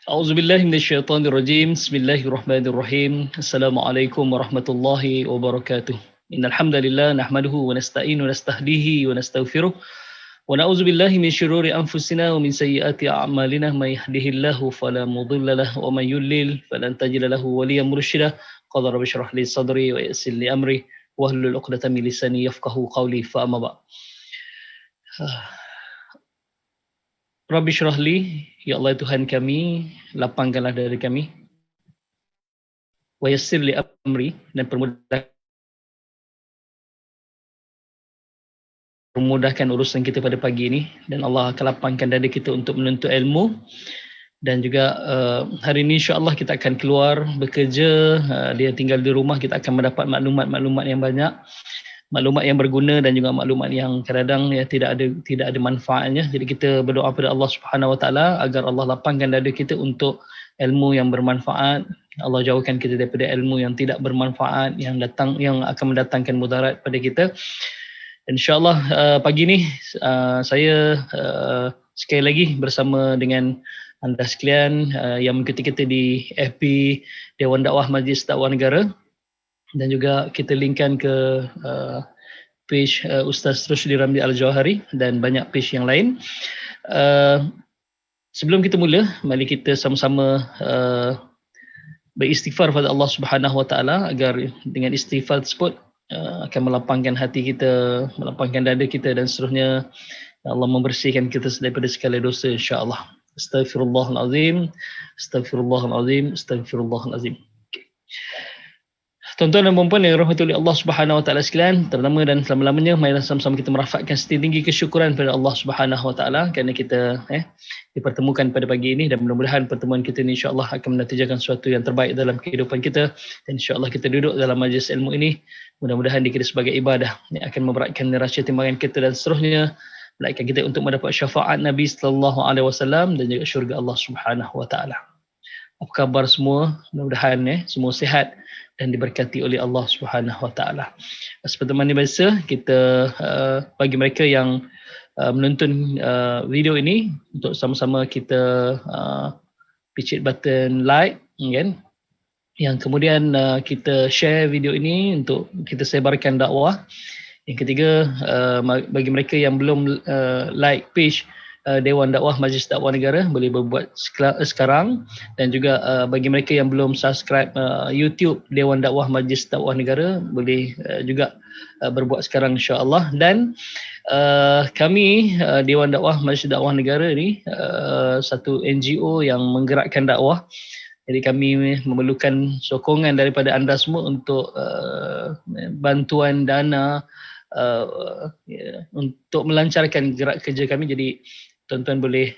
A'udzubillahi minasyaitonirrajim. Bismillahirrahmanirrahim. Assalamualaikum warahmatullahi wabarakatuh. Innal hamdalillah nahmaduhu wa nasta'inu wa nastahdihi wa nastaghfiruh. Wa na'udzubillahi min syururi anfusina wa min sayyiati a'malina may yahdihillahu fala mudilla lahu wa may yudlil falan tajida lahu waliyyan mursyida. Qala rabbi shrah li sadri wa yassir li amri wahlul 'uqdatam min lisani yafqahu qawli fa amma ba'd. Rabbi syrahli, ya Allah Tuhan kami, lapangkanlah dada kami. Wa yassir li amri, dan permudahkan urusan kita pada pagi ini. Dan Allah akan lapangkan dada kita untuk menuntut ilmu. Dan juga hari ini insyaAllah kita akan keluar bekerja. Dia tinggal di rumah, kita akan mendapat maklumat-maklumat yang banyak. Maklumat yang berguna dan juga maklumat yang kadang-kadang ya, tidak ada manfaatnya. Jadi kita berdoa kepada Allah Subhanahu Wa Taala agar Allah lapangkan dada kita untuk ilmu yang bermanfaat. Allah jauhkan kita daripada ilmu yang tidak bermanfaat, yang akan mendatangkan mudarat pada kita. InsyaAllah pagi ni saya sekali lagi bersama dengan anda sekalian yang mengikuti kita di FB Dewan Dakwah Majlis Dakwah Negara. Dan juga kita linkkan ke page Ustaz Rushdie Ramli Al-Jawahari dan banyak page yang lain. Sebelum kita mula, mari kita sama-sama beristighfar kepada Allah Subhanahu Wa Taala agar dengan istighfar tersebut akan melapangkan hati kita, melapangkan dada kita dan seterusnya. Allah membersihkan kita daripada segala dosa insya-Allah. Astaghfirullahalazim, astaghfirullahalazim, astaghfirullahalazim. Tuan-tuan dan puan-puan yang dirahmati oleh Allah Subhanahu Wa Taala sekalian, terutama dan selama-lamanya marilah sama-sama kita merafakkan setinggi kesyukuran kepada Allah Subhanahu Wa Taala kerana kita dipertemukan pada pagi ini, dan mudah-mudahan pertemuan kita ini insya-Allah akan menatijakan sesuatu yang terbaik dalam kehidupan kita, dan insya-Allah kita duduk dalam majlis ilmu ini mudah-mudahan dikira sebagai ibadah yang akan memberatkan neraca timbangan kita dan seterusnya, melainkan kita untuk mendapat syafaat Nabi sallallahu alaihi wasallam dan juga syurga Allah Subhanahu Wa Taala. Apa khabar semua? Mudah-mudahan semua sihat dan diberkati oleh Allah Subhanahu Wa Taala. Seperti mana biasa, kita bagi mereka yang menonton video ini, untuk sama-sama kita picit button like, kan? Yang kemudian kita share video ini untuk kita sebarkan dakwah. Yang ketiga, bagi mereka yang belum like page Dewan Dakwah Majlis Dakwah Negara, boleh berbuat sekarang, dan juga bagi mereka yang belum subscribe YouTube Dewan Dakwah Majlis Dakwah Negara, boleh juga berbuat sekarang insya-Allah. Dan kami Dewan Dakwah Majlis Dakwah Negara ni satu NGO yang menggerakkan dakwah. Jadi kami memerlukan sokongan daripada anda semua untuk bantuan dana untuk melancarkan gerak kerja kami. Jadi tuan-tuan boleh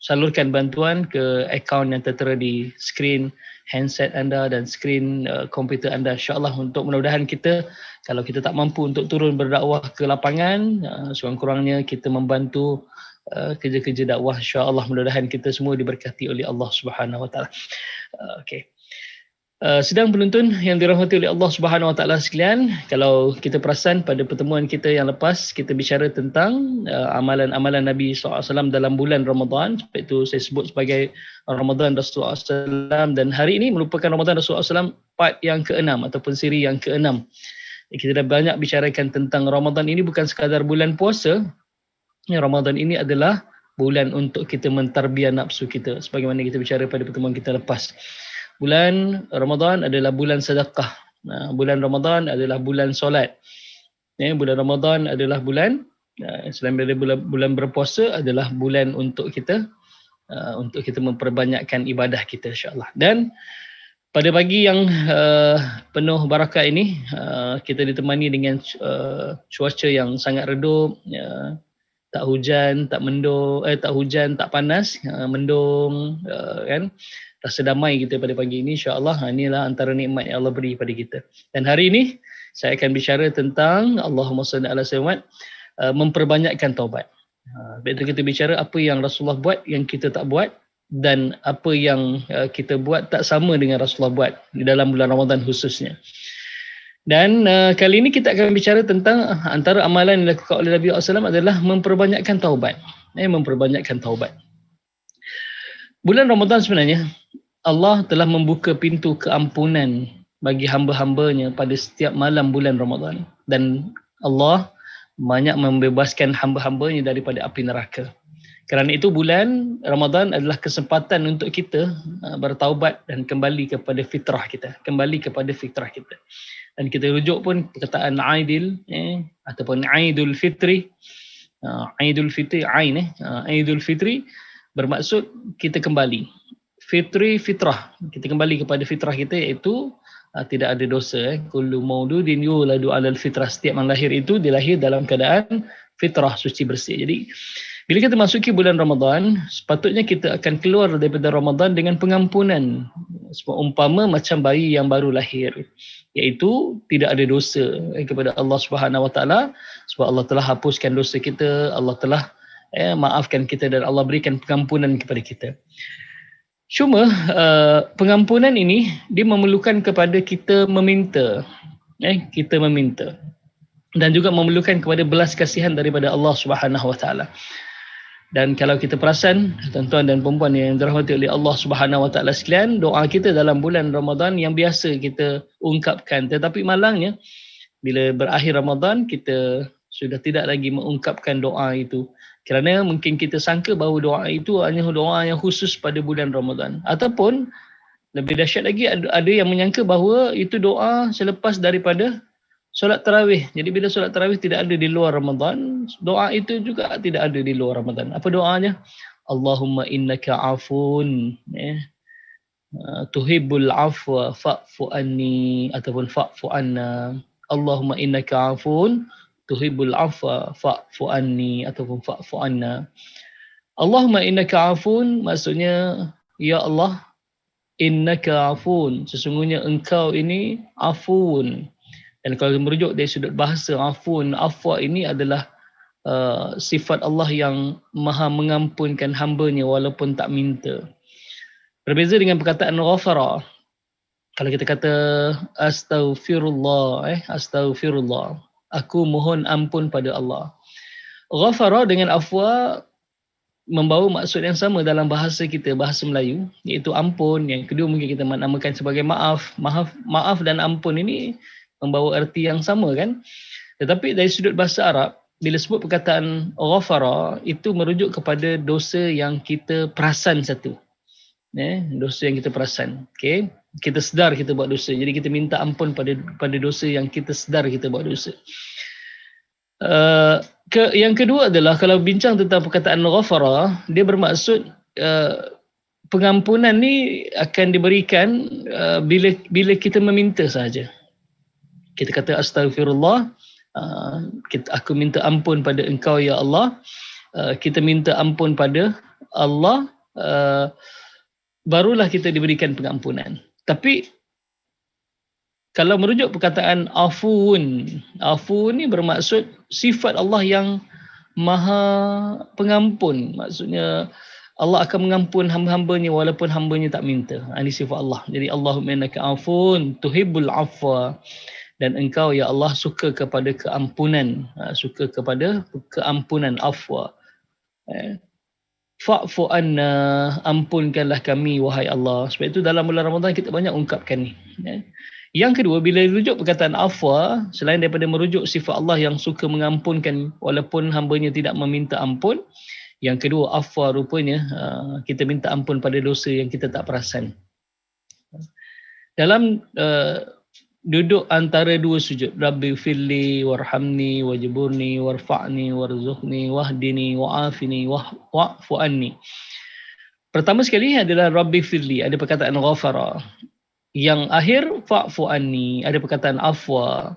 salurkan bantuan ke akaun yang tertera di skrin handset anda dan skrin komputer anda insya-Allah, untuk mudah-mudahan kita, kalau kita tak mampu untuk turun berdakwah ke lapangan, sekurang-kurangnya kita membantu kerja-kerja dakwah insya-Allah. Mudah-mudahan kita semua diberkati oleh Allah Subhanahu Wa Taala. Okey. Sedang penonton yang dirahmati oleh Allah Subhanahu Wa Taala sekalian, kalau kita perasan pada pertemuan kita yang lepas, kita bicara tentang amalan-amalan Nabi SAW dalam bulan Ramadan. Sebab itu saya sebut sebagai Ramadan Rasulullah SAW, dan hari ini merupakan Ramadan Rasulullah SAW part yang ke-6 ataupun siri yang ke-6. Kita dah banyak bicarakan tentang Ramadan ini bukan sekadar bulan puasa. Ramadan ini adalah bulan untuk kita mentarbiah nafsu kita, sebagaimana kita bicara pada pertemuan kita lepas. Bulan Ramadan adalah bulan sedekah. Bulan Ramadan adalah bulan solat. Bulan Ramadan adalah bulan, selain daripada bulan berpuasa, adalah bulan untuk kita memperbanyakkan ibadah kita insya-Allah. Dan pada pagi yang penuh barakah ini, kita ditemani dengan cuaca yang sangat redup, tak hujan, tak mendung, tak hujan, tak panas, mendung, kan? Rasa damai kita pada pagi ini insya-Allah. Inilah antara nikmat yang Allah beri pada kita. Dan hari ini saya akan bicara tentang Allahumma salli ala sayyidina memperbanyakkan taubat. Begitu kita bicara apa yang Rasulullah buat yang kita tak buat, dan apa yang kita buat tak sama dengan Rasulullah buat di dalam bulan Ramadan khususnya. Dan kali ini kita akan bicara tentang antara amalan yang dilakukan oleh Nabi SAW adalah memperbanyakkan taubat. Memperbanyakkan taubat. Bulan Ramadan sebenarnya Allah telah membuka pintu keampunan bagi hamba-hambanya pada setiap malam bulan Ramadan, dan Allah banyak membebaskan hamba-hambanya daripada api neraka. Kerana itu bulan Ramadan adalah kesempatan untuk kita bertaubat dan kembali kepada fitrah kita, Dan kita rujuk pun perkataan Aidil ataupun Aidul Fitri. Aidul Fitri bermaksud kita kembali. Fitrah. Kita kembali kepada fitrah kita, iaitu tidak ada dosa. Kullu mauludin yuladu 'alal fitrah. Setiap yang lahir itu dilahir dalam keadaan fitrah, suci bersih. Jadi bila kita masuki bulan Ramadan, sepatutnya kita akan keluar daripada Ramadan dengan pengampunan. Umpama macam bayi yang baru lahir, iaitu tidak ada dosa kepada Allah Subhanahu Wa Taala, sebab Allah telah hapuskan dosa kita, Allah telah maafkan kita, dan Allah berikan pengampunan kepada kita. Cuma pengampunan ini dia memerlukan kepada kita meminta, dan juga memerlukan kepada belas kasihan daripada Allah Subhanahu Wa Taala. Dan kalau kita perasan, tuan-tuan dan puan-puan yang dirahmati oleh Allah Subhanahu Wa Taala sekalian, doa kita dalam bulan Ramadan yang biasa kita ungkapkan, tetapi malangnya bila berakhir Ramadan kita sudah tidak lagi mengungkapkan doa itu. Kerana mungkin kita sangka bahawa doa itu hanya doa yang khusus pada bulan Ramadan. Ataupun lebih dahsyat lagi, ada yang menyangka bahawa itu doa selepas daripada solat tarawih. Jadi bila solat tarawih tidak ada di luar Ramadan, doa itu juga tidak ada di luar Ramadan. Apa doanya? Allahumma innaka afun tuhibbul afwa fa'fu anni ataupun fa'fu anna. Allahumma innaka afun tuhibbul afwa fa'fu anni ataupun fa'fu anna. Allahumma innaka afun maksudnya, ya Allah, innaka afun, sesungguhnya engkau ini afun. Dan kalau merujuk dari sudut bahasa, afun, afwa ini adalah sifat Allah yang maha mengampunkan hambanya walaupun tak minta. Berbeza dengan perkataan ghafara. Kalau kita kata astaghfirullah, aku mohon ampun pada Allah. Ghafara dengan afwa membawa maksud yang sama dalam bahasa kita, bahasa Melayu, iaitu ampun. Yang kedua mungkin kita namakan sebagai maaf. Maaf dan ampun ini membawa erti yang sama kan. Tetapi dari sudut bahasa Arab, bila sebut perkataan ghafara, itu merujuk kepada dosa yang kita perasan satu. Dosa yang kita perasan. Okay? Kita sedar kita buat dosa. Jadi kita minta ampun pada dosa yang kita sedar kita buat dosa. Yang kedua adalah kalau bincang tentang perkataan ghafara, dia bermaksud pengampunan ni akan diberikan bila kita meminta sahaja. Kita kata astaghfirullah, aku minta ampun pada engkau ya Allah. Kita minta ampun pada Allah, barulah kita diberikan pengampunan. Tapi kalau merujuk perkataan afuun, afuun ni bermaksud sifat Allah yang maha pengampun. Maksudnya Allah akan mengampun hamba-hambanya walaupun hambanya tak minta. Ini sifat Allah. Jadi Allahumma innaka afun tuhibbul afwa, dan engkau ya Allah suka kepada keampunan, afwa. Fa'fu anna, ampunkanlah kami wahai Allah. Sebab itu dalam bulan Ramadan kita banyak ungkapkan ni. Yang kedua, bila rujuk perkataan afwa, selain daripada merujuk sifat Allah yang suka mengampunkan walaupun hambanya tidak meminta ampun, yang kedua afwa rupanya kita minta ampun pada dosa yang kita tak perasan. Dalam duduk antara dua sujud, Rabbi firli warhamni wajburni warfa'ni warzuqni wahdini wa'afini wa'fu anni. Pertama sekali adalah Rabbi firli, ada perkataan ghafara. Yang akhir fa'fu anni, ada perkataan afwa.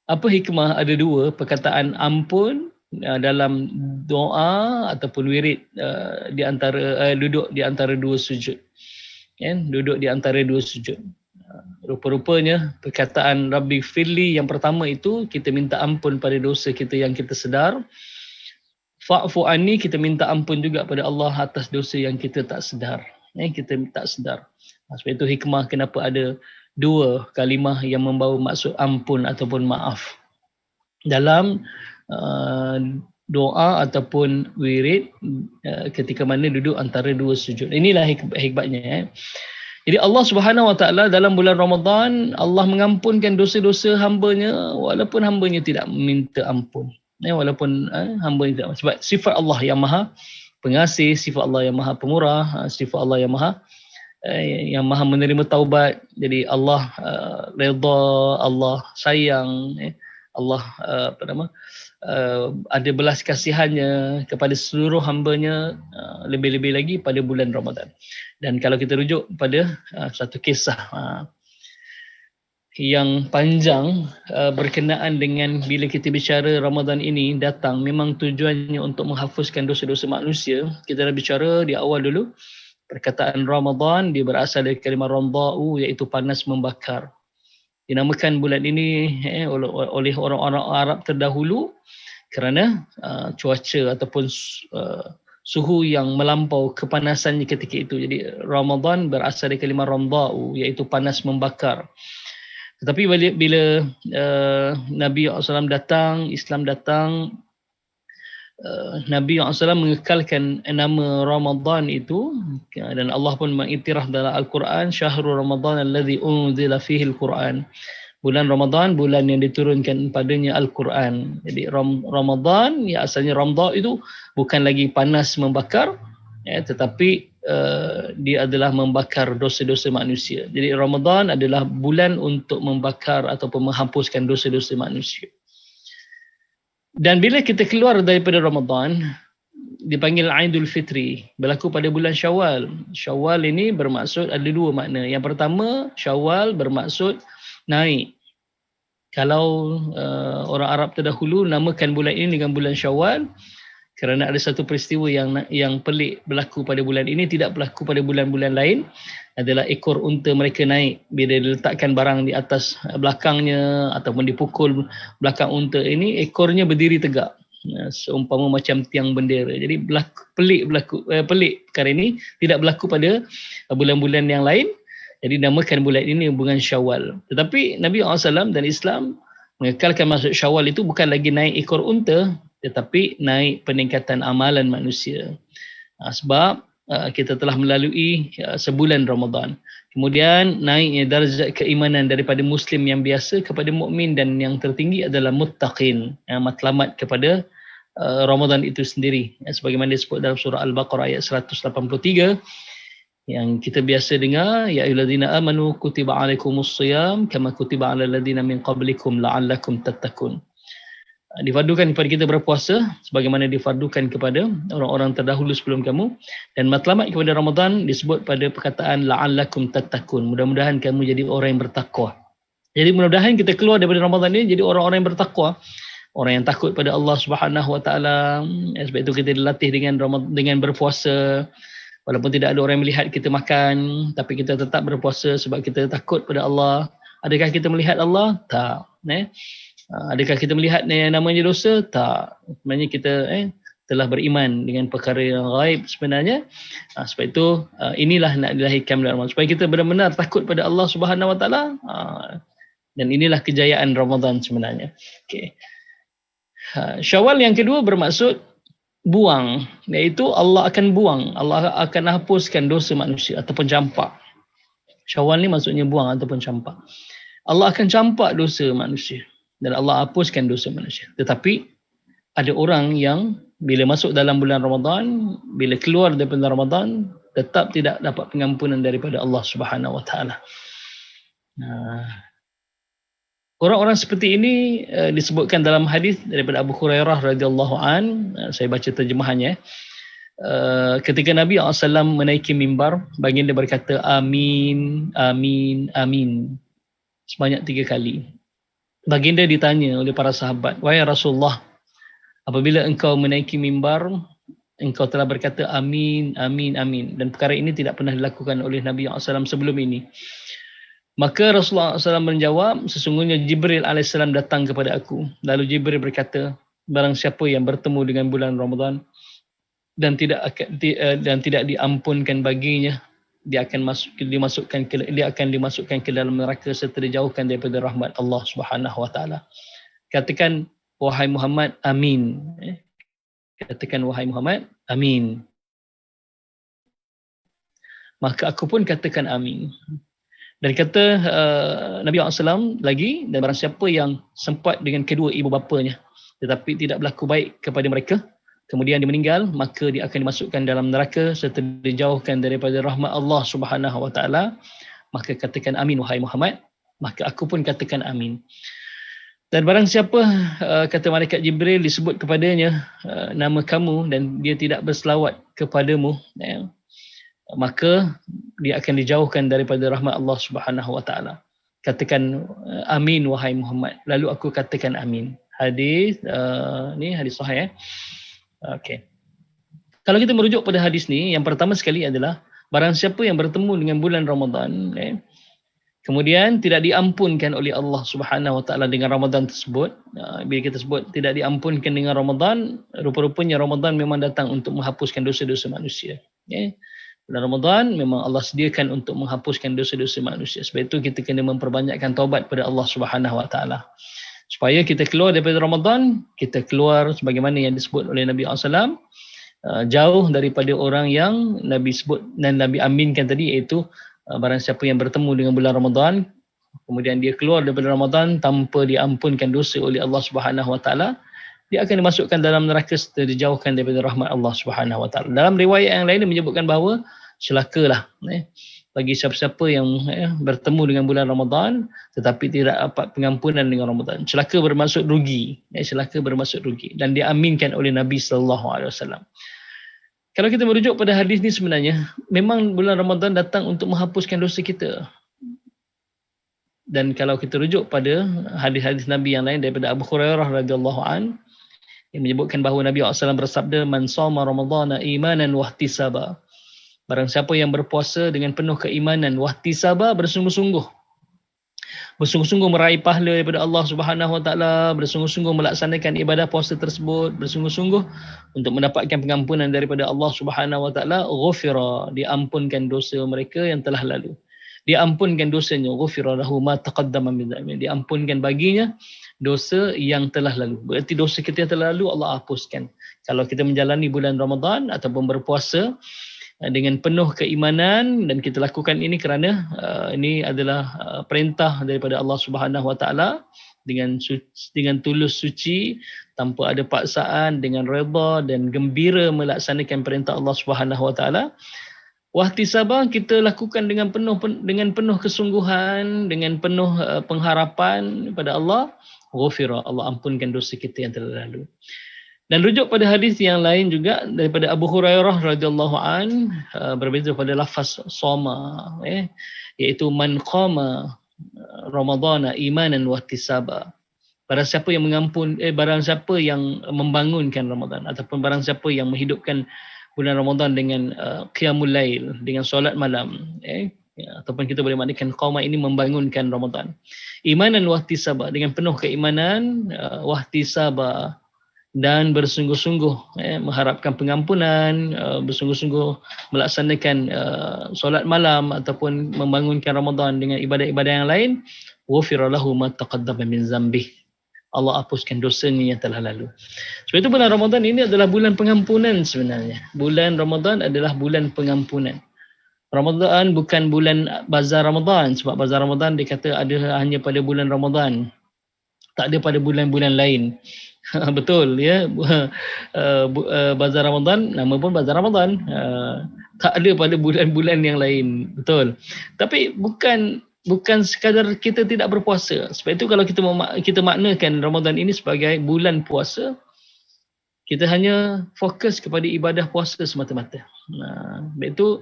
Apa hikmah ada dua perkataan ampun dalam doa ataupun wirid di antara duduk di antara dua sujud. Duduk di antara dua sujud. Rupa-rupanya perkataan Rabbi firli yang pertama itu kita minta ampun pada dosa kita yang kita sedar. Fa'fu anni, kita minta ampun juga pada Allah atas dosa yang kita tak sedar. Kita tak sedar. Sebab itu hikmah kenapa ada dua kalimah yang membawa maksud ampun ataupun maaf. Dalam doa ataupun wirid ketika mana duduk antara dua sujud. Inilah hikmatnya. Jadi Allah Subhanahu Wa Taala dalam bulan Ramadan, Allah mengampunkan dosa-dosa hamba-Nya walaupun hamba-Nya tidak minta ampun. Walaupun hamba-Nya tidak, sebab sifat Allah yang Maha Pengasih, sifat Allah yang Maha Pemurah, sifat Allah yang Maha menerima taubat. Jadi Allah redha, Allah sayang, Allah ada belas kasihannya kepada seluruh hamba-Nya, lebih-lebih lagi pada bulan Ramadan. Dan kalau kita rujuk pada satu kisah yang panjang berkenaan dengan bila kita bicara Ramadan ini datang, memang tujuannya untuk menghapuskan dosa-dosa manusia. Kita dah bicara di awal dulu, perkataan Ramadan dia berasal dari kalimah ramda'u, iaitu panas membakar. Dinamakan bulan ini oleh orang-orang Arab terdahulu kerana cuaca ataupun suhu yang melampau kepanasannya ketika itu. Jadi Ramadan berasal dari kalimah ramda'u, iaitu panas membakar. Tetapi bila Nabi SAW datang, Islam datang, Nabi SAW mengekalkan nama Ramadan itu, dan Allah pun mengiktiraf dalam Al-Quran, Syahrul Ramadan alladhi unzila fihi Al-Quran. Bulan Ramadan, bulan yang diturunkan padanya Al-Quran. Jadi Ramadan, ya asalnya Ramda itu bukan lagi panas membakar, tetapi dia adalah membakar dosa-dosa manusia. Jadi Ramadan adalah bulan untuk membakar ataupun menghapuskan dosa-dosa manusia. Dan bila kita keluar daripada Ramadan, dipanggil Aidul Fitri, berlaku pada bulan Syawal. Syawal ini bermaksud ada dua makna. Yang pertama, Syawal bermaksud naik. Kalau orang Arab terdahulu namakan bulan ini dengan bulan Syawal, kerana ada satu peristiwa yang pelik berlaku pada bulan ini, tidak berlaku pada bulan-bulan lain, adalah ekor unta mereka naik. Bila diletakkan barang di atas belakangnya ataupun dipukul belakang unta ini, ekornya berdiri tegak, seumpama macam tiang bendera. Jadi pelik perkara ini, tidak berlaku pada bulan-bulan yang lain. Jadi namakan bulan ini bulan Syawal. Tetapi Nabi SAW dan Islam mengekalkan maksud Syawal itu bukan lagi naik ekor unta, tetapi naik peningkatan amalan manusia. Sebab kita telah melalui sebulan Ramadan. Kemudian naiknya darjat keimanan daripada Muslim yang biasa kepada mukmin, dan yang tertinggi adalah muttaqin, matlamat kepada Ramadan itu sendiri. Sebagaimana disebut dalam surah Al-Baqarah ayat 183, yang kita biasa dengar, ya ayyuhallazina amanu kutiba alaikumus shiyam kama kutiba alal ladzina min qablikum la'allakum tattaqun. Difardukan kepada kita berpuasa sebagaimana difardukan kepada orang-orang terdahulu sebelum kamu, dan matlamat kepada Ramadan disebut pada perkataan la'allakum tattaqun, mudah-mudahan kamu jadi orang yang bertakwa. Jadi mudah-mudahan kita keluar daripada Ramadan ini jadi orang-orang yang bertakwa, orang yang takut pada Allah Subhanahu Wa Taala. Sebab itu kita dilatih dengan berpuasa. Walaupun tidak ada orang melihat kita makan, tapi kita tetap berpuasa sebab kita takut pada Allah. Adakah kita melihat Allah? Tak. Adakah kita melihat namanya dosa? Tak. Sebenarnya kita telah beriman dengan perkara yang gaib sebenarnya. Sebab itu inilah nak dilahirkan bulan Ramadan, supaya kita benar-benar takut pada Allah Subhanahu Wa Taala. Dan inilah kejayaan Ramadan sebenarnya. Okay. Syawal yang kedua bermaksud buang, iaitu Allah akan buang, Allah akan hapuskan dosa manusia ataupun campak. Syawal ni maksudnya buang ataupun campak. Allah akan campak dosa manusia dan Allah hapuskan dosa manusia. Tetapi ada orang yang bila masuk dalam bulan Ramadan, bila keluar daripada Ramadan, tetap tidak dapat pengampunan daripada Allah Subhanahu Wa Taala. Orang-orang seperti ini disebutkan dalam hadis daripada Abu Hurairah radhiyallahu an. Saya baca terjemahannya. Ketika Nabi SAW menaiki mimbar, baginda berkata amin, amin, amin sebanyak 3 kali. Baginda ditanya oleh para sahabat, wahai Rasulullah, apabila engkau menaiki mimbar, engkau telah berkata amin, amin, amin, dan perkara ini tidak pernah dilakukan oleh Nabi SAW sebelum ini. Maka Rasulullah SAW menjawab, sesungguhnya Jibril AS datang kepada aku. Lalu Jibril berkata, barang siapa yang bertemu dengan bulan Ramadan dan tidak diampunkan baginya, dia akan dimasukkan ke dalam neraka serta dijauhkan daripada rahmat Allah Subhanahu Wa Taala. Katakan, wahai Muhammad, amin. Katakan wahai Muhammad, amin. Maka aku pun katakan amin. Dan kata Nabi SAW lagi, dan barang siapa yang sempat dengan kedua ibu bapanya tetapi tidak berlaku baik kepada mereka, kemudian dia meninggal, maka dia akan dimasukkan dalam neraka serta dijauhkan daripada rahmat Allah Subhanahu Wa Taala. Maka katakan amin wahai Muhammad, maka aku pun katakan amin. Dan barang siapa kata malaikat Jibril disebut kepadanya nama kamu dan dia tidak berselawat kepadamu, maka dia akan dijauhkan daripada rahmat Allah Subhanahu Wa Taala. Katakan amin wahai Muhammad, lalu aku katakan amin. Hadis ni hadis sahih. Okey. Kalau kita merujuk pada hadis ni, yang pertama sekali adalah barang siapa yang bertemu dengan bulan Ramadan, kemudian tidak diampunkan oleh Allah Subhanahu Wa Taala dengan Ramadan tersebut. Bila kita sebut tidak diampunkan dengan Ramadan, rupa-rupanya Ramadan memang datang untuk menghapuskan dosa-dosa manusia. Bulan Ramadan memang Allah sediakan untuk menghapuskan dosa-dosa manusia. Sebab itu kita kena memperbanyakkan taubat pada Allah Subhanahu Wa Taala. Supaya kita keluar daripada Ramadan, kita keluar sebagaimana yang disebut oleh Nabi SAW, jauh daripada orang yang Nabi sebut dan Nabi aminkan tadi, iaitu barang siapa yang bertemu dengan bulan Ramadan, kemudian dia keluar daripada Ramadan tanpa diampunkan dosa oleh Allah Subhanahu Wa Taala, dia akan dimasukkan dalam neraka serta dijauhkan daripada rahmat Allah Subhanahu Wa Taala. Dalam riwayat yang lain menyebutkan bahawa celakalah bagi siapa-siapa yang bertemu dengan bulan Ramadan tetapi tidak dapat pengampunan dengan Ramadan. Celaka bermaksud rugi. Celaka bermaksud rugi dan diaminkan oleh Nabi sallallahu alaihi wasallam. Kalau kita merujuk pada hadis ni, sebenarnya memang bulan Ramadan datang untuk menghapuskan dosa kita. Dan kalau kita rujuk pada hadis-hadis Nabi yang lain daripada Abu Hurairah radhiyallahu an, yang menyebutkan bahawa Nabi SAW bersabda, man shoma ramadhana imanan wahtisaba. Barang siapa yang berpuasa dengan penuh keimanan, wahtisaba, bersungguh-sungguh meraih pahala daripada Allah Subhanahu Wa Taala, bersungguh-sungguh melaksanakan ibadah puasa tersebut, bersungguh-sungguh untuk mendapatkan pengampunan daripada Allah Subhanahu Wa Taala, ghufira, diampunkan dosa mereka yang telah lalu. Diampunkan dosanya, ghufira lahu ma taqaddama min dzambi, diampunkan baginya dosa yang telah lalu. Berarti dosa kita yang telah lalu Allah hapuskan. Kalau kita menjalani bulan Ramadan ataupun berpuasa dengan penuh keimanan, dan kita lakukan ini kerana ini adalah perintah daripada Allah Subhanahu Wa Taala, dengan tulus suci, tanpa ada paksaan, dengan redha dan gembira melaksanakan perintah Allah Subhanahu Wa Taala. Wahtisabah, kita lakukan dengan penuh kesungguhan, dengan penuh pengharapan kepada Allah. Ghufira, Allah ampunkan dosa kita yang telah lalu. Dan rujuk pada hadis yang lain juga daripada Abu Hurairah radhiyallahu an, berbeza pada lafaz soma, iaitu man qama ramadhana imanan wahtisaba. Barang siapa yang membangunkan Ramadan, ataupun barang siapa yang menghidupkan bulan Ramadan dengan qiyamul lail, dengan solat malam, ataupun kita boleh maknakan qama ini membangunkan Ramadan. Imanan wahtisaba, dengan penuh keimanan, wahtisaba, dan bersungguh-sungguh mengharapkan pengampunan, bersungguh-sungguh melaksanakan solat malam ataupun membangunkan Ramadan dengan ibadah-ibadah yang lain, ghufira lahu ma taqaddama min dzambih, Allah hapuskan dosanya yang telah lalu. Sebab itu bulan Ramadan ini adalah bulan pengampunan sebenarnya. Bulan Ramadan adalah bulan pengampunan. Ramadan bukan bulan bazar Ramadan, sebab bazar Ramadan dia kata ada hanya pada bulan Ramadan, tak ada pada bulan-bulan lain. Betul ya. Bazar Ramadan, nama pun bazar Ramadan, tak ada pada bulan-bulan yang lain. Betul. Tapi bukan sekadar kita tidak berpuasa. Sebab itu kalau kita maknakan Ramadan ini sebagai bulan puasa, kita hanya fokus kepada ibadah puasa semata-mata. Sebab itu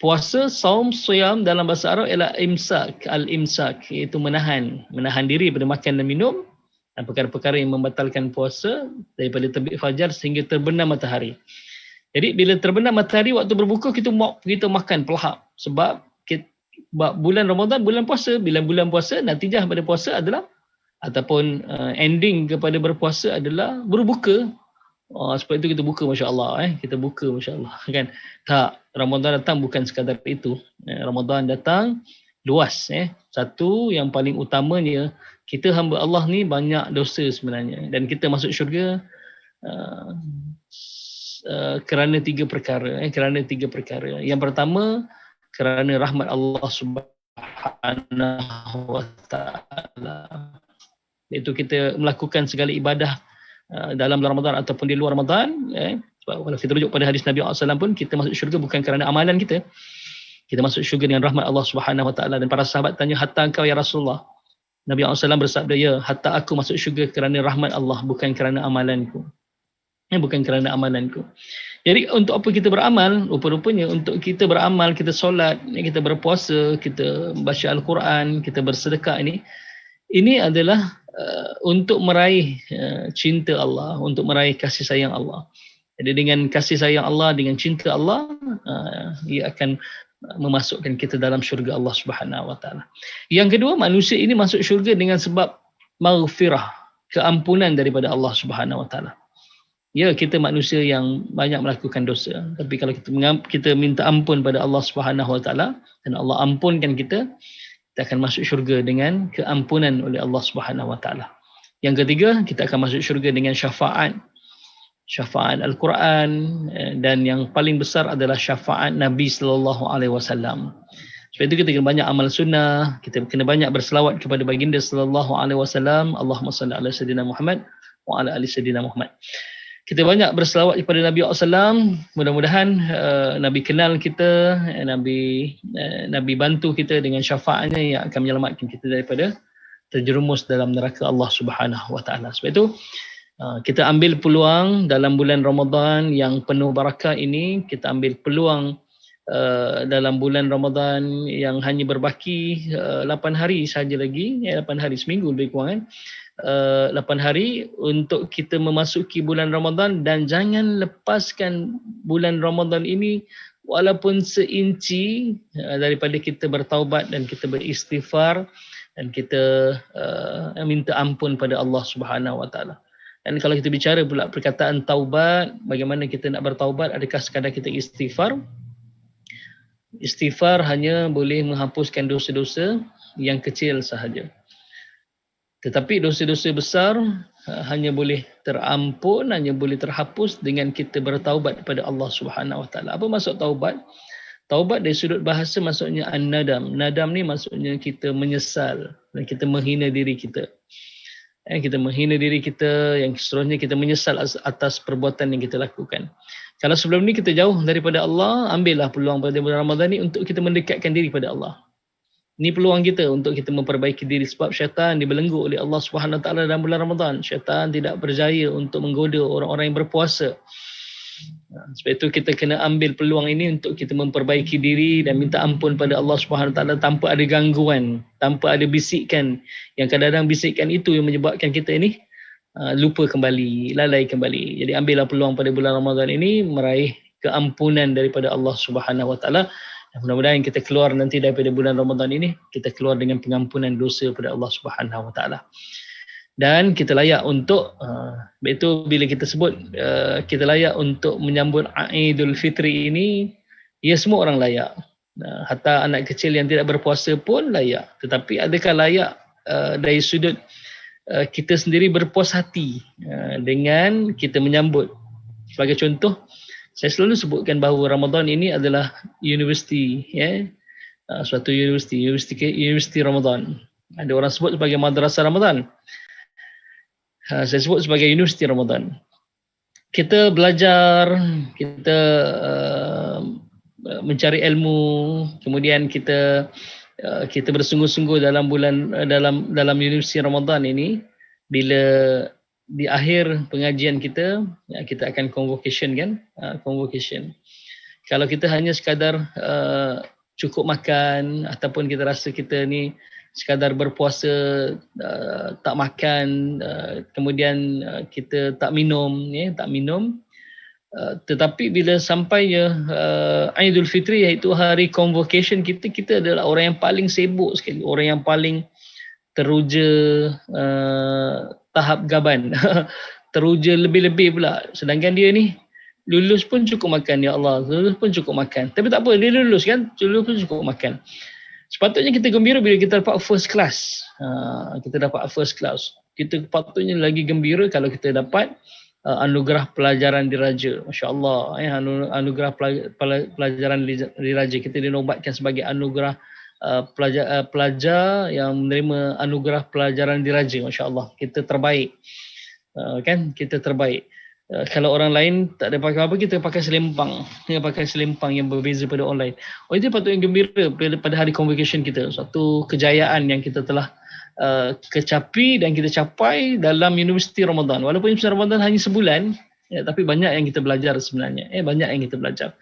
puasa, saum, siyam dalam bahasa Arab ialah imsak, al-imsak, iaitu menahan diri daripada makan dan minum, dan perkara-perkara yang membatalkan puasa daripada terbit fajar sehingga terbenam matahari. Jadi bila terbenam matahari, waktu berbuka kita makan pelahap. Sebab bulan Ramadan bulan puasa. Bila bulan puasa, natijah pada puasa adalah, ataupun ending kepada berpuasa adalah berbuka. Sebab itu kita buka, masya-Allah, kita buka, masya-Allah, kan. Tak, Ramadan datang bukan sekadar itu. Ramadan datang luas. Satu yang paling utamanya, kita hamba Allah ni banyak dosa sebenarnya, dan kita masuk syurga kerana tiga perkara. Kerana tiga perkara. Yang pertama, kerana rahmat Allah Subhanahu wa taala. Iaitu kita melakukan segala ibadah dalam bulan Ramadan ataupun di luar Ramadan. Sebab kalau kita rujuk pada hadis Nabi SAW pun, kita masuk syurga bukan kerana amalan kita. Kita masuk syurga dengan rahmat Allah Subhanahu wa taala. Dan para sahabat tanya, hatta engkau ya Rasulullah? Nabi SAW bersabda, ya, hatta aku masuk syurga kerana rahmat Allah, bukan kerana amalanku. Bukan kerana amalanku. Jadi untuk apa kita beramal? Rupa-rupanya untuk kita beramal, kita solat, kita berpuasa, kita baca Al-Quran, kita bersedekah ini adalah untuk meraih cinta Allah, untuk meraih kasih sayang Allah. Jadi dengan kasih sayang Allah, dengan cinta Allah, ia akan memasukkan kita dalam syurga Allah Subhanahu wa taala. Yang kedua, manusia ini masuk syurga dengan sebab maghfirah, keampunan daripada Allah Subhanahu wa taala. Ya, kita manusia yang banyak melakukan dosa, tapi kalau kita minta ampun pada Allah Subhanahu wa taala dan Allah ampunkan kita akan masuk syurga dengan keampunan oleh Allah Subhanahu wa taala. Yang ketiga, kita akan masuk syurga dengan syafaat Al-Quran, dan yang paling besar adalah syafaat Nabi sallallahu alaihi wasallam. Sebab itu kita kena banyak amal sunnah, kita kena banyak berselawat kepada baginda sallallahu alaihi wasallam. Allahumma salli ala sayyidina Muhammad wa ala ali sayyidina Muhammad. Kita banyak berselawat kepada Nabi SAW. Mudah-mudahan Nabi kenal kita, Nabi bantu kita dengan syafaatnya yang akan menyelamatkan kita daripada terjerumus dalam neraka Allah Subhanahu wa taala. Sebab itu kita ambil peluang dalam bulan Ramadan yang penuh barakah ini, kita ambil peluang dalam bulan Ramadan yang hanya berbaki 8 hari sahaja lagi, 8 hari, seminggu lebih kurang 8 hari untuk kita memasuki bulan Ramadan, dan jangan lepaskan bulan Ramadan ini walaupun seinci daripada kita bertaubat dan kita beristighfar dan kita minta ampun pada Allah Subhanahu wa taala. Dan kalau kita bicara pula perkataan taubat, bagaimana kita nak bertaubat? Adakah sekadar kita istighfar? Istighfar hanya boleh menghapuskan dosa-dosa yang kecil sahaja. Tetapi dosa-dosa besar hanya boleh terampun, hanya boleh terhapus dengan kita bertaubat kepada Allah Subhanahu wa taala. Apa maksud taubat? Taubat dari sudut bahasa maksudnya an-nadam. Nadam ni maksudnya kita menyesal dan kita menghina diri kita. Kita menghina diri kita, yang seterusnya kita menyesal atas perbuatan yang kita lakukan. Kalau sebelum ni kita jauh daripada Allah, ambillah peluang pada bulan Ramadan ni untuk kita mendekatkan diri pada Allah. Ini peluang kita untuk kita memperbaiki diri, sebab syaitan dibelenggu oleh Allah Subhanahu Wa Taala dalam bulan Ramadan. Syaitan tidak berjaya untuk menggoda orang-orang yang berpuasa. Sebab itu kita kena ambil peluang ini untuk kita memperbaiki diri dan minta ampun pada Allah Subhanahu Wa Taala tanpa ada gangguan, tanpa ada bisikan. Yang kadang-kadang bisikan itu yang menyebabkan kita ini lupa kembali, lalai kembali. Jadi ambillah peluang pada bulan Ramadan ini meraih keampunan daripada Allah Subhanahu Wa Taala. Mudah-mudahan kita keluar nanti daripada bulan Ramadan ini, kita keluar dengan pengampunan dosa pada Allah Subhanahu Wa Taala. Dan kita layak untuk, itu bila kita sebut kita layak untuk menyambut Aidul Fitri ini, ya semua orang layak. Hatta anak kecil yang tidak berpuasa pun layak. Tetapi adakah layak dari sudut kita sendiri berpuas hati dengan kita menyambut? Sebagai contoh, saya selalu sebutkan bahawa Ramadan ini adalah universiti, suatu universiti Ramadan. Ada orang sebut sebagai madrasah Ramadan. Saya sebut sebagai universiti Ramadan. Kita belajar, kita mencari ilmu, kemudian kita bersungguh-sungguh dalam dalam universiti Ramadan ini. Bila di akhir pengajian kita akan convocation kan, convocation. Kalau kita hanya sekadar cukup makan, ataupun kita rasa kita ni sekadar berpuasa, tak makan, kemudian kita tak minum, tetapi bila sampai Aidul Fitri, iaitu hari convocation kita adalah orang yang paling sibuk sekali, orang yang paling teruja tahap gaban teruja lebih-lebih pula, sedangkan dia ni lulus pun cukup makan, ya Allah, lulus pun cukup makan. Tapi tak apa, dia lulus kan, lulus pun cukup makan. Sepatutnya kita gembira bila kita dapat first class. Kita dapat first class. Kita patutnya lagi gembira kalau kita dapat anugerah pelajaran diraja. Masya-Allah, anugerah pelajaran diraja. Kita dinobatkan sebagai anugerah pelajar yang menerima anugerah pelajaran diraja. Masya-Allah, kita terbaik. Kan, kita terbaik. Kalau orang lain tak ada pakai apa, kita pakai selempang. Kita pakai selempang yang berbeza pada orang lain. Itu patut yang gembira pada hari convocation kita. Suatu kejayaan yang kita telah kecapi dan kita capai dalam Universiti Ramadan. Walaupun Universiti Ramadan hanya sebulan, tapi banyak yang kita belajar sebenarnya. Banyak yang kita belajar.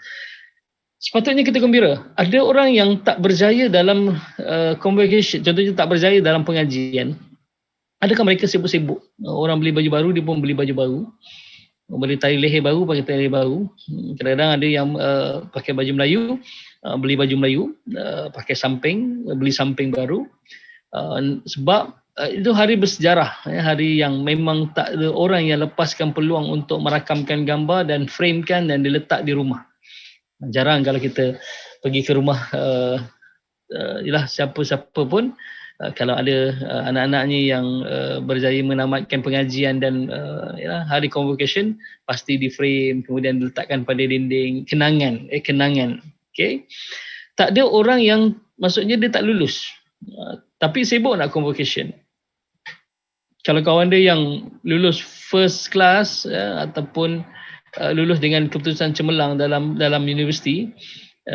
Sepatutnya kita gembira. Ada orang yang tak berjaya dalam convocation, contohnya tak berjaya dalam pengajian. Adakah mereka sibuk-sibuk? Orang beli baju baru, dia pun beli baju baru. Beli tali leher baru, pakai tali leher baru. Kadang-kadang ada yang pakai baju Melayu, beli baju Melayu, pakai samping, beli samping baru. Sebab itu hari bersejarah, hari yang memang tak ada orang yang lepaskan peluang untuk merakamkan gambar dan framekan dan diletak di rumah. Jarang kalau kita pergi ke rumah siapa-siapa pun, kalau ada anak-anaknya yang berjaya menamatkan pengajian dan hari convocation, pasti di frame kemudian diletakkan pada dinding, kenangan. Okay? Tak ada orang yang maksudnya dia tak lulus, tapi sibuk nak convocation. Kalau kawan dia yang lulus first class ataupun lulus dengan keputusan cemerlang dalam universiti,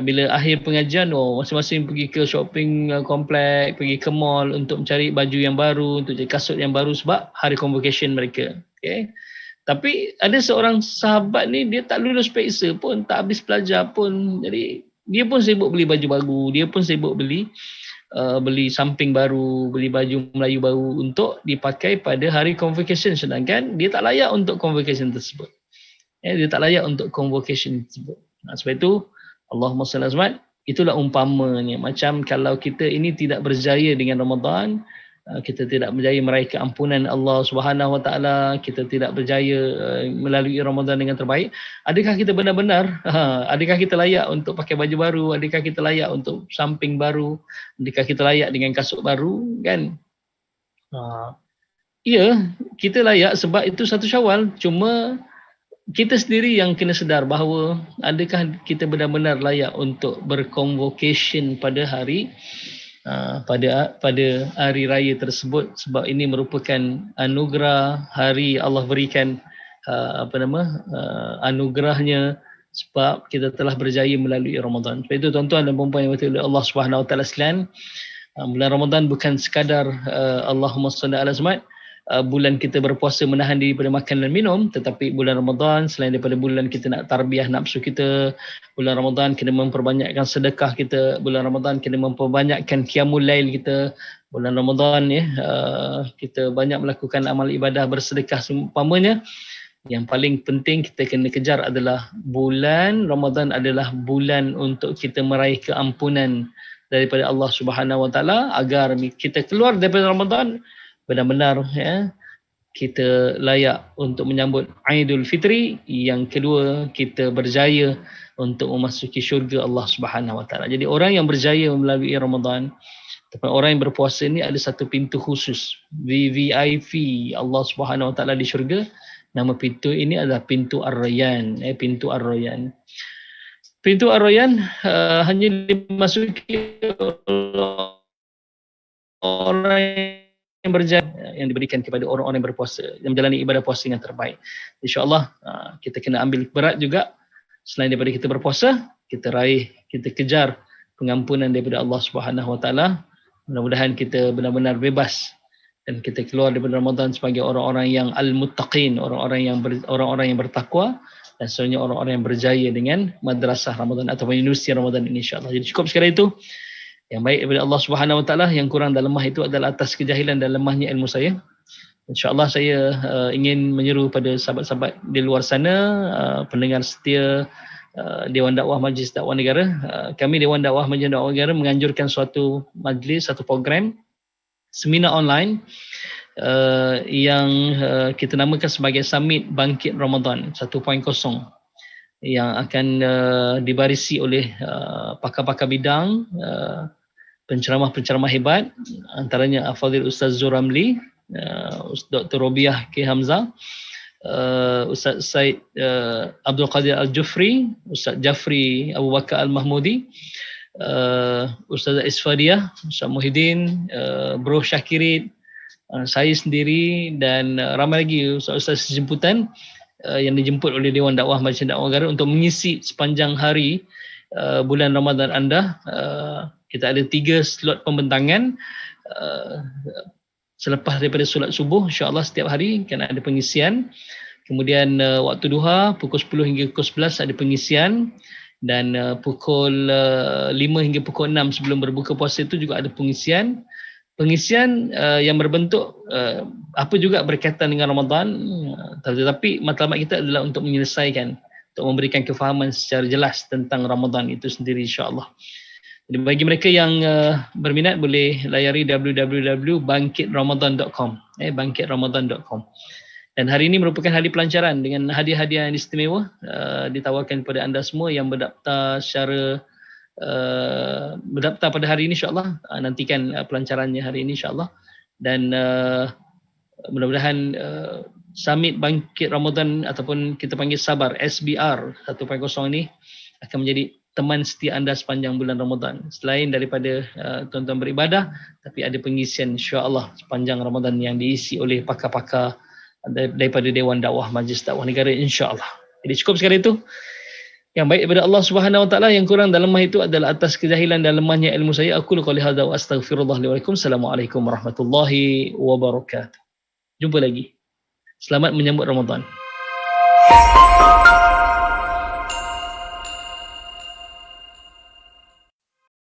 bila akhir pengajian, masing-masing pergi ke shopping komplek, pergi ke mall untuk mencari baju yang baru, untuk cari kasut yang baru sebab hari convocation mereka. Okay? Tapi ada seorang sahabat ni, dia tak lulus periksa pun, tak habis pelajar pun. Jadi dia pun sibuk beli baju baru, dia pun sibuk beli samping baru, beli baju Melayu baru untuk dipakai pada hari convocation, sedangkan dia tak layak untuk convocation tersebut. Dia tak layak untuk convocation tersebut. Sebab itu Allahumma salli alaihi wasallam, itulah umpamanya. Macam kalau kita ini tidak berjaya dengan Ramadan, kita tidak berjaya meraih keampunan Allah Subhanahu Wa Taala, kita tidak berjaya melalui Ramadan dengan terbaik, adakah kita benar-benar adakah kita layak untuk pakai baju baru, adakah kita layak untuk samping baru, adakah kita layak dengan kasut baru, kan? Ya, kita layak sebab itu satu Syawal. Cuma kita sendiri yang kena sedar bahawa adakah kita benar-benar layak untuk berconvocation pada hari pada hari raya tersebut, sebab ini merupakan anugerah hari Allah berikan anugerahnya sebab kita telah berjaya melalui Ramadan. Sebab itu tuan-tuan dan puan-puan yang dirahmati oleh Allah Subhanahu Wa Taala sekalian, bulan Ramadan bukan sekadar Allahumma salli ala Muhammad, bulan kita berpuasa menahan diri daripada makan dan minum, tetapi bulan Ramadan selain daripada bulan kita nak tarbiyah nafsu kita, bulan Ramadan kena memperbanyakkan sedekah kita, bulan Ramadan kena memperbanyakkan qiyamul lail kita, bulan Ramadan kita banyak melakukan amal ibadah bersedekah seumpamanya. Yang paling penting kita kena kejar adalah bulan Ramadan adalah bulan untuk kita meraih keampunan daripada Allah Subhanahu Wa Taala, agar kita keluar daripada Ramadan benar-benar kita layak untuk menyambut Aidul Fitri. Yang kedua, kita berjaya untuk memasuki syurga Allah Subhanahu Wa Taala. Jadi orang yang berjaya melalui Ramadan, orang yang berpuasa ni ada satu pintu khusus, VVIP Allah Subhanahu Wa Taala di syurga. Nama pintu ini adalah pintu Ar-Rayyan, pintu Ar-Rayyan. Pintu Ar-Rayyan hanya dimasuki orang yang berjaya, yang diberikan kepada orang-orang yang berpuasa, yang menjalani ibadah puasa dengan terbaik. InsyaAllah kita kena ambil berat juga. Selain daripada kita berpuasa, kita kejar pengampunan daripada Allah Subhanahu Wa Taala. Mudah-mudahan kita benar-benar bebas dan kita keluar daripada Ramadan sebagai orang-orang yang al-muttaqin, orang-orang yang bertakwa, dan sebenarnya orang-orang yang berjaya dengan madrasah Ramadan ataupun universiti Ramadan ini, insya-Allah. Jadi cukup sekadar itu. Yang baik daripada Allah Subhanahu Wa Taala, yang kurang dan lemah itu adalah atas kejahilan dan lemahnya ilmu saya. InsyaAllah saya ingin menyeru pada sahabat-sahabat di luar sana, pendengar setia Dewan Dakwah Majlis Dakwah Negara. Kami Dewan Dakwah Majlis Dakwah Negara menganjurkan suatu majlis, satu program seminar online yang kita namakan sebagai Summit Bangkit Ramadan 1.0, yang akan dibarisi oleh pakar-pakar bidang, penceramah-penceramah hebat, antaranya Al-Fadhil Ustaz Zur Ramli, Dr. Robiah K. Hamzah, Ustaz Said Abdul Qadir Al-Jufri, Ustaz Jafri Abu Bakar Al-Mahmudi, Ustaz Isfadiyah, Ustaz Muhyiddin, Bro Syakirin, saya sendiri dan ramai lagi ustaz-ustaz jemputan yang dijemput oleh Dewan Dakwah Majlis Dakwah Negara untuk mengisi sepanjang hari bulan Ramadan anda. Kita ada 3 slot pembentangan selepas daripada solat subuh, insya-Allah setiap hari kan ada pengisian. Kemudian waktu duha pukul 10 hingga pukul 11 ada pengisian, dan pukul 5 hingga pukul 6 sebelum berbuka puasa itu juga ada pengisian. Pengisian yang berbentuk apa juga berkaitan dengan Ramadan, tetapi matlamat kita adalah untuk menyelesaikan, untuk memberikan kefahaman secara jelas tentang Ramadan itu sendiri, insya-Allah. Jadi bagi mereka yang berminat boleh layari www.bangkitramadan.com, bangkitramadan.com. Dan hari ini merupakan hari pelancaran dengan hadiah-hadiah yang istimewa ditawarkan kepada anda semua yang berdaftar secara berdaftar pada hari ini, insya-Allah. Nantikan pelancarannya hari ini, insya-Allah. Dan mudah-mudahan Summit Bangkit Ramadan ataupun kita panggil Sabar SBR 1.0 ini akan menjadi teman setia anda sepanjang bulan Ramadan. Selain daripada tuan-tuan beribadah, tapi ada pengisian, insya-Allah, sepanjang Ramadan yang diisi oleh pakar-pakar daripada Dewan Dakwah Majlis Dakwah Negara, insya-Allah. Jadi cukup sekali itu. Yang baik daripada Allah Subhanahu Wa Taala, yang kurang dan lemah itu adalah atas kejahilan dan lemahnya ilmu saya. Aku qouli hadza wa astaghfirullah li wa lakum. Assalamualaikum warahmatullahi wabarakatuh. Jumpa lagi. Selamat menyambut Ramadan.